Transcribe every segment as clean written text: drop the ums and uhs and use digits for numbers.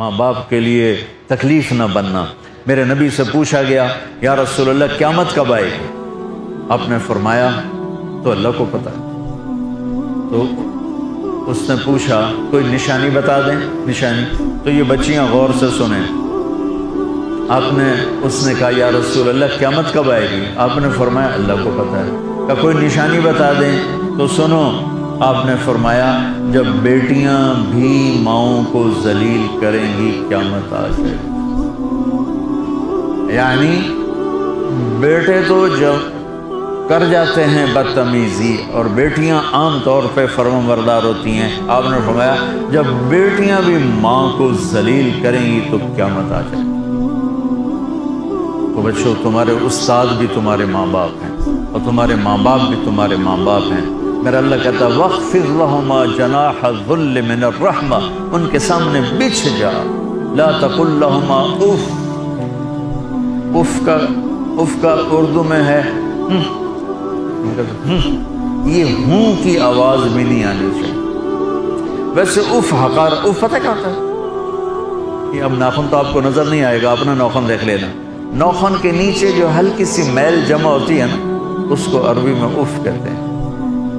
ماں باپ کے لیے تکلیف نہ بننا۔ میرے نبی سے پوچھا گیا یا رسول اللہ قیامت کب آئے گی؟ آپ نے فرمایا تو اللہ کو پتہ ہے۔ تو اس نے پوچھا کوئی نشانی بتا دیں، نشانی؟ تو یہ بچیاں غور سے سنیں۔ اس نے کہا یا رسول اللہ قیامت کب آئے گی؟ آپ نے فرمایا اللہ کو پتہ ہے۔ کہ کوئی نشانی بتا دیں؟ تو سنو، آپ نے فرمایا جب بیٹیاں بھی ماؤں کو ذلیل کریں گی قیامت آ جائے گی۔ یعنی بیٹے تو جب کر جاتے ہیں بدتمیزی اور بیٹیاں عام طور پہ فرمانبردار ہوتی ہیں، آپ نے فرمایا جب بیٹیاں بھی ماں کو ذلیل کریں گی تو قیامت آ جائے گی۔ تو بچوں، تمہارے استاد بھی تمہارے ماں باپ ہیں اور تمہارے ماں باپ بھی تمہارے ماں باپ ہیں۔ میرا اللہ کہتا ہے وَاخْفِضْ لَهُمَا جَنَاحَ الذُّلِّ مِنَ الرَّحْمَةِ، ان کے سامنے بچھ جا، لا تقل لهما اف کا اردو میں ہے یہ ہوں کی آواز بھی نہیں آنی چاہیے۔ ویسے اف حقار، اف پتہ کیا ہوتا ہے؟ یہ اب ناخن تو آپ کو نظر نہیں آئے گا، اپنا ناخن دیکھ لینا۔ ناخن کے نیچے جو ہلکی سی میل جمع ہوتی ہے نا، اس کو عربی میں اف کہتے ہیں۔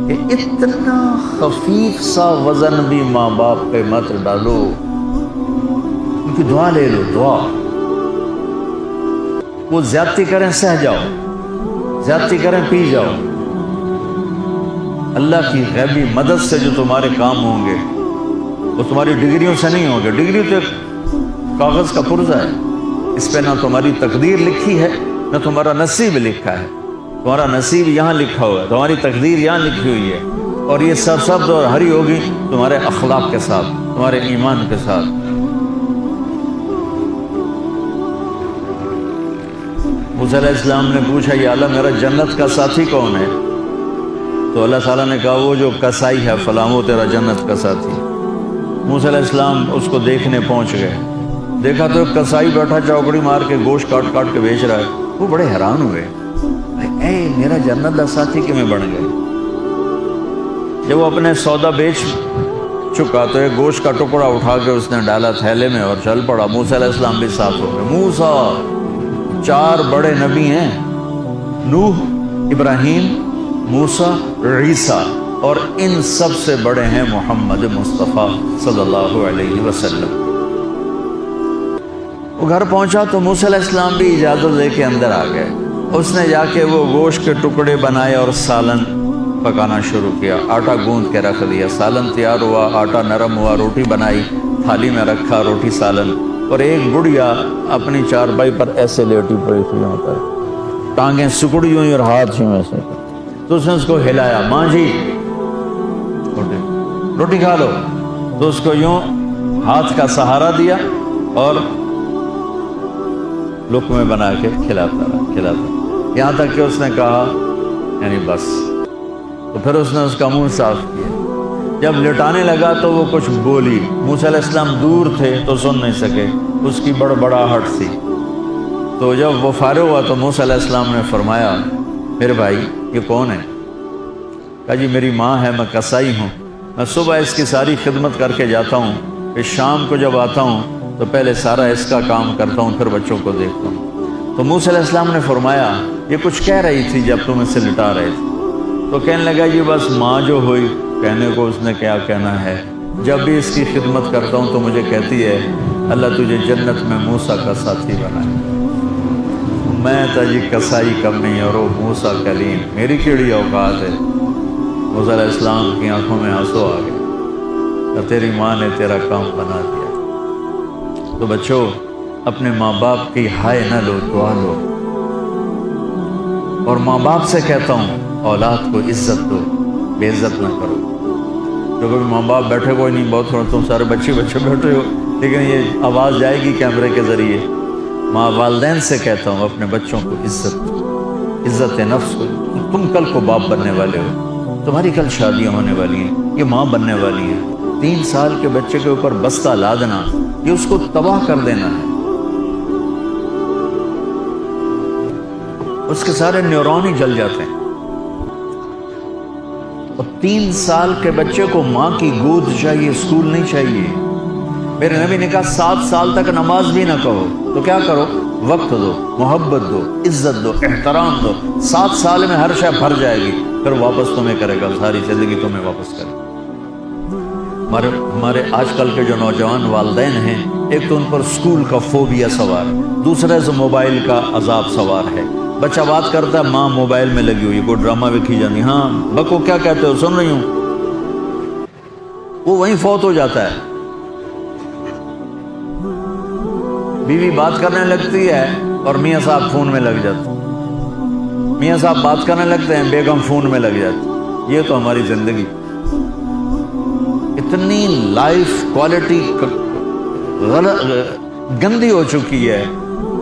کہ اتنا خفیف سا وزن بھی ماں باپ پہ مت ڈالو، ان کی دعا لے لو، دعا۔ وہ زیادتی کریں سہ جاؤ، زیادتی کریں پی جاؤ۔ اللہ کی غیبی مدد سے جو تمہارے کام ہوں گے وہ تمہاری ڈگریوں سے نہیں ہوں گے۔ ڈگری تو ایک کاغذ کا پرزہ ہے، اس پہ نہ تمہاری تقدیر لکھی ہے نہ تمہارا نصیب لکھا ہے۔ تمہارا نصیب یہاں لکھا ہوا ہے، تمہاری تقدیر یہاں لکھی ہوئی ہے، اور یہ سب اور ہری ہوگی تمہارے اخلاق کے ساتھ، تمہارے ایمان کے ساتھ۔ موسیٰ علیہ السلام نے پوچھا یا اللہ میرا جنت کا ساتھی کون ہے؟ تو اللہ تعالیٰ نے کہا وہ جو کسائی ہے فلاں، وہ تیرا جنت کا ساتھی۔ موسیٰ علیہ السلام اس کو دیکھنے پہنچ گئے، دیکھا تو ایک کسائی بیٹھا چوکڑی مار کے گوشت کاٹ کاٹ کے بیچ رہا ہے۔ وہ بڑے حیران ہوئے، اے میرا جنت کا ساتھی کیوں بن گئے؟ جب وہ اپنے سودا بیچ چکا تو ایک گوشت کا ٹکڑا اٹھا کے اس نے ڈالا تھیلے میں اور چل پڑا۔ موسیٰ علیہ السلام بھی ساتھ ہو گئے۔ موسیٰ 4 بڑے نبی ہیں، نوح، ابراہیم، موسیٰ، عیسیٰ، اور ان سب سے بڑے ہیں محمد مصطفیٰ صلی اللہ علیہ وسلم۔ وہ گھر پہنچا تو موسیٰ علیہ السلام بھی اجازت لے کے اندر آ گئے۔ اس نے جا کے وہ گوشت کے ٹکڑے بنائے اور سالن پکانا شروع کیا۔ آٹا گوندھ کے رکھ دیا، سالن تیار ہوا، آٹا نرم ہوا، روٹی بنائی، تھالی میں رکھا روٹی سالن، اور ایک بڑھیا اپنی چارپائی پر ایسے لیٹی پڑی تھی، یہاں پر ٹانگیں سکڑی ہوئی اور ہاتھ ہی ایسے۔ تو اس نے اس کو ہلایا، ماں جی روٹی کھا لو۔ تو اس کو یوں ہاتھ کا سہارا دیا اور لقمے بنا کے کھلاتا رہا، یہاں تک کہ اس نے کہا یعنی بس۔ تو پھر اس نے اس کا منہ صاف کیا۔ جب لٹانے لگا تو وہ کچھ بولی، موسیٰ علیہ السلام دور تھے تو سن نہیں سکے، اس کی بڑبڑاہٹ تھی۔ تو جب وہ فارغ ہوا تو موسیٰ علیہ السلام نے فرمایا میرے بھائی یہ کون ہے؟ کہا جی میری ماں ہے، میں کسائی ہوں، میں صبح اس کی ساری خدمت کر کے جاتا ہوں، پھر شام کو جب آتا ہوں تو پہلے سارا اس کا کام کرتا ہوں، پھر بچوں کو دیکھتا ہوں۔ تو موسیٰ علیہ السلام نے فرمایا یہ کچھ کہہ رہی تھی جب تم اسے لٹا رہے تھے؟ تو کہنے لگا یہ بس ماں جو ہوئی، کہنے کو اس نے کیا کہنا ہے، جب بھی اس کی خدمت کرتا ہوں تو مجھے کہتی ہے اللہ تجھے جنت میں موسیٰ کا ساتھی بنائے۔ میں تا جی کسائی کم نہیں اور وہ موسیٰ کلیم، میری کیڑی اوقات ہے۔ موسیٰ علیہ السلام کی آنکھوں میں آنسو آ گئے کہ تیری ماں نے تیرا کام بنا دیا۔ تو بچوں اپنے ماں باپ کی ہائے نہ لو، دعا لو۔ اور ماں باپ سے کہتا ہوں اولاد کو عزت دو، بے عزت نہ کرو۔ جو کبھی ماں باپ بیٹھے کوئی نہیں، بہت تھوڑا تم سارے بچے بیٹھے ہو، لیکن یہ آواز جائے گی کیمرے کے ذریعے۔ ماں والدین سے کہتا ہوں اپنے بچوں کو عزت دو، عزت نفس کو۔ تم کل کو باپ بننے والے ہو، تمہاری کل شادیاں ہونے والی ہیں، یہ ماں بننے والی ہیں۔ 3 سال کے بچے کے اوپر بستہ لادنا، یہ اس کو تباہ کر دینا ہے، اس کے سارے نیورون ہی جل جاتے ہیں۔ اور 3 سال کے بچے کو ماں کی گود چاہیے، اسکول نہیں چاہیے۔ میرے نبی نے کہا 7 سال تک نماز بھی نہ کہو تو کیا کرو، وقت دو، محبت دو، عزت دو، احترام دو، 7 سال میں ہر شے بھر جائے گی، پھر واپس تمہیں کرے گا، ساری زندگی تمہیں واپس کرے گا۔ ہمارے آج کل کے جو نوجوان والدین ہیں، ایک تو ان پر اسکول کا فوبیا سوار، دوسرا سے موبائل کا عذاب سوار ہے۔ بچہ بات کرتا ہے، ماں موبائل میں لگی ہوئی، کوئی ڈرامہ وکھی جانی، ہاں بکو کیا کہتے ہو، سن رہی ہوں، وہ وہیں فوت ہو جاتا ہے۔ بیوی بات کرنے لگتی ہے اور میاں صاحب فون میں لگ جاتے، میاں صاحب بات کرنے لگتے ہیں، بیگم فون میں لگ جاتی۔ یہ تو ہماری زندگی، اتنی لائف کوالٹی گندی ہو چکی ہے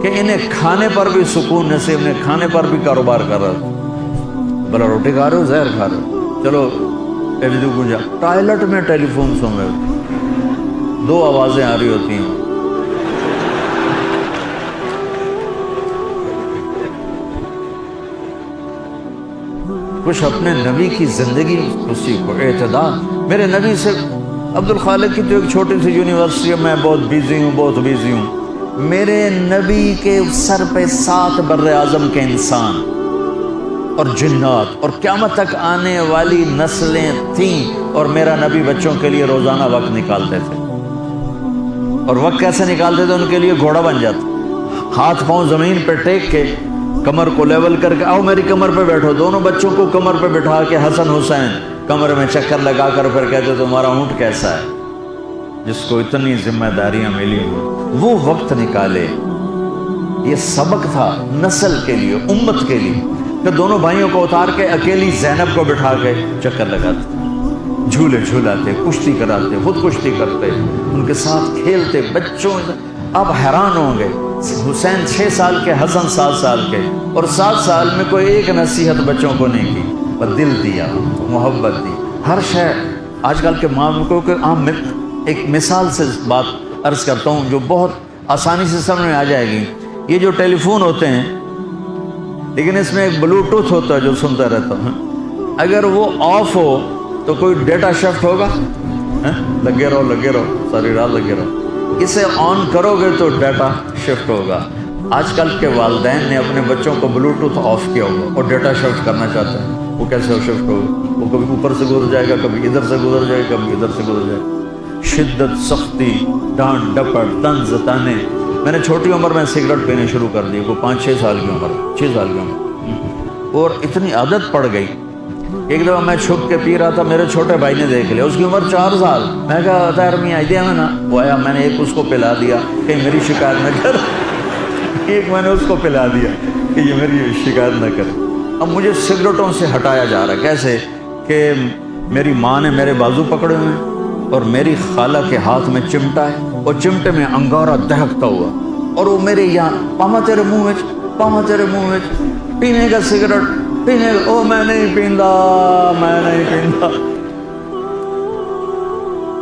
کہ انہیں کھانے پر بھی سکون نصیب نہیں، کھانے پر بھی کاروبار کر رہا تھا، بلا روٹی کھا رہے ہو زہر کھا رہے ہو، چلو گنجا ٹوائلٹ میں ٹیلی فون سن رہے ہوتے، 2 آوازیں آ رہی ہوتی ہیں، کچھ اپنے نبی کی زندگی کو سیکھو، اعتدال۔ میرے نبی سے عبد الخالق کی تو ایک چھوٹی سی یونیورسٹی، میں بہت بیزی ہوں، میرے نبی کے سر پہ 7 بر اعظم کے انسان اور جنات اور قیامت تک آنے والی نسلیں تھیں، اور میرا نبی بچوں کے لیے روزانہ وقت نکالتے تھے، اور وقت کیسے نکالتے تھے، ان کے لیے گھوڑا بن جاتا، ہاتھ پاؤں زمین پہ ٹیک کے، کمر کو لیول کر کے، آؤ میری کمر پہ بیٹھو، دونوں بچوں کو کمر پہ بٹھا کے حسن حسین کمر میں چکر لگا کر پھر کہتے تمہارا اونٹ کیسا ہے، جس کو اتنی ذمہ داریاں ملی ہوئی، وہ وقت نکالے۔ یہ سبق تھا نسل کے لیے، امت کے لیے، کہ دونوں بھائیوں کو اتار کے اکیلی زینب کو بٹھا کے چکر لگاتے، جھولے جھولاتے، کشتی کراتے، خود کشتی کرتے، ان کے ساتھ کھیلتے، بچوں۔ آپ حیران ہوں گے، حسین 6 سال کے، حسن 7 سال کے، اور 7 سال میں کوئی ایک نصیحت بچوں کو نہیں کی، پر دل دیا، محبت دی، ہر شے۔ آج کل کے ماں کو ایک مثال سے بات عرض کرتا ہوں جو بہت آسانی سے سمجھ میں آ جائے گی۔ یہ جو ٹیلی فون ہوتے ہیں، لیکن اس میں ایک بلوٹوتھ ہوتا ہے جو سنتا رہتا ہوں، اگر وہ آف ہو تو کوئی ڈیٹا شفٹ ہوگا، لگے رہو ساری رات لگے رہو، اسے آن کرو گے تو ڈیٹا شفٹ ہوگا۔ آج کل کے والدین نے اپنے بچوں کو بلوٹوتھ آف کیا ہوگا اور ڈیٹا شفٹ کرنا چاہتے ہیں، وہ کیسے شفٹ ہوگا؟ وہ کبھی اوپر سے گزر جائے گا، کبھی ادھر سے گزر جائے گا، کبھی ادھر سے گزر جائے گا۔ شدت، سختی، ڈانٹ ڈپٹ، طنز تانے۔ میں نے چھوٹی عمر میں سگریٹ پینے شروع کر دی، وہ 5-6 سال کی عمر، 6 سال کی عمر، اور اتنی عادت پڑ گئی۔ ایک دفعہ میں چھپ کے پی رہا تھا، میرے چھوٹے بھائی نے دیکھ لیا، اس کی عمر 4 سال۔ میں کہا طاہر میاں آئیڈیا میں نا، وہ آیا، میں نے ایک اس کو پلا دیا کہ میری شکایت نہ کر، ایک میں نے اس کو پلا دیا کہ یہ میری شکایت نہ کرے۔ اب مجھے سگریٹوں سے ہٹایا جا رہا ہے، کیسے کہ میری ماں نے میرے بازو پکڑے ہوئے ہیں، اور میری خالہ کے ہاتھ میں چمٹا ہے، اور چمٹے میں انگارہ دہکتا ہوا، اور وہ میرے یہاں پاما تیرے منہ میں پینے کا سگریٹ پینے کا، او میں نہیں پیندا۔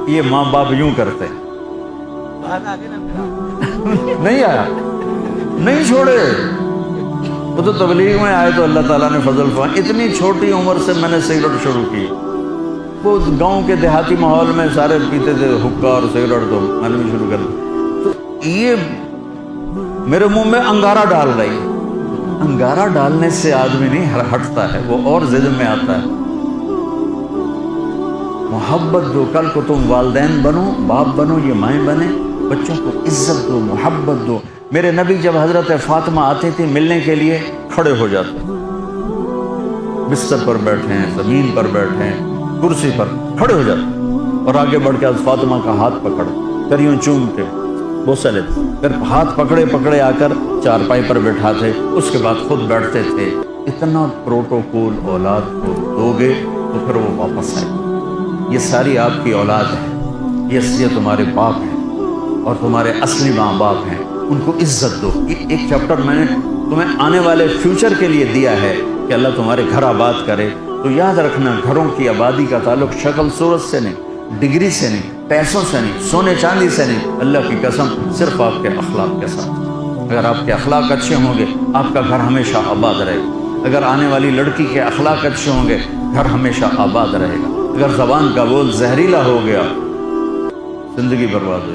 یہ ماں باپ یوں کرتے، نہیں آیا، نہیں چھوڑے، وہ تو تبلیغ میں آئے تو اللہ تعالیٰ نے فضل فرمایا۔ اتنی چھوٹی عمر سے میں نے سگریٹ شروع کی، وہ گاؤں کے دیہاتی ماحول میں سارے پیتے تھے حقہ اور سگریٹ، تو میں نے بھی شروع کر دی۔ تو یہ میرے منہ میں انگارہ ڈال رہی، انگارہ ڈالنے سے آدمی نہیں ہٹتا ہے، وہ اور ضد میں آتا ہے۔ محبت دو، کل کو تم والدین بنو، باپ بنو، یہ مائیں بنے، بچوں کو عزت دو، محبت دو۔ میرے نبی جب حضرت فاطمہ آتی تھی ملنے کے لیے، کھڑے ہو جاتے، بستر پر بیٹھے ہیں، زمین پر بیٹھے ہیں، کرسی پر کھڑے ہو جاتے، اور آگے بڑھ کے حضرت فاطمہ کا ہاتھ پکڑ کر یوں چوم کے بوسہ لیتے، پھر ہاتھ پکڑے آ کر چارپائی پر بٹھاتے، اس کے بعد خود بیٹھتے تھے۔ اتنا پروٹوکول اولاد کو دو گے تو پھر وہ واپس آئے۔ یہ ساری آپ کی اولاد ہے، یہ تمہارے باپ ہیں اور تمہارے اصلی ماں باپ ہیں، ان کو عزت دو۔ ایک چیپٹر میں نے تمہیں آنے والے فیوچر کے لیے دیا ہے کہ اللہ تمہارے گھر آباد کرے، تو یاد رکھنا گھروں کی آبادی کا تعلق شکل صورت سے نہیں، ڈگری سے نہیں، پیسوں سے نہیں، سونے چاندی سے نہیں، اللہ کی قسم صرف آپ کے اخلاق کے ساتھ۔ اگر آپ کے اخلاق اچھے ہوں گے، آپ کا گھر ہمیشہ آباد رہے گا۔ اگر آنے والی لڑکی کے اخلاق اچھے ہوں گے، گھر ہمیشہ آباد رہے گا۔ اگر زبان کا بول زہریلا ہو گیا، زندگی برباد ہو۔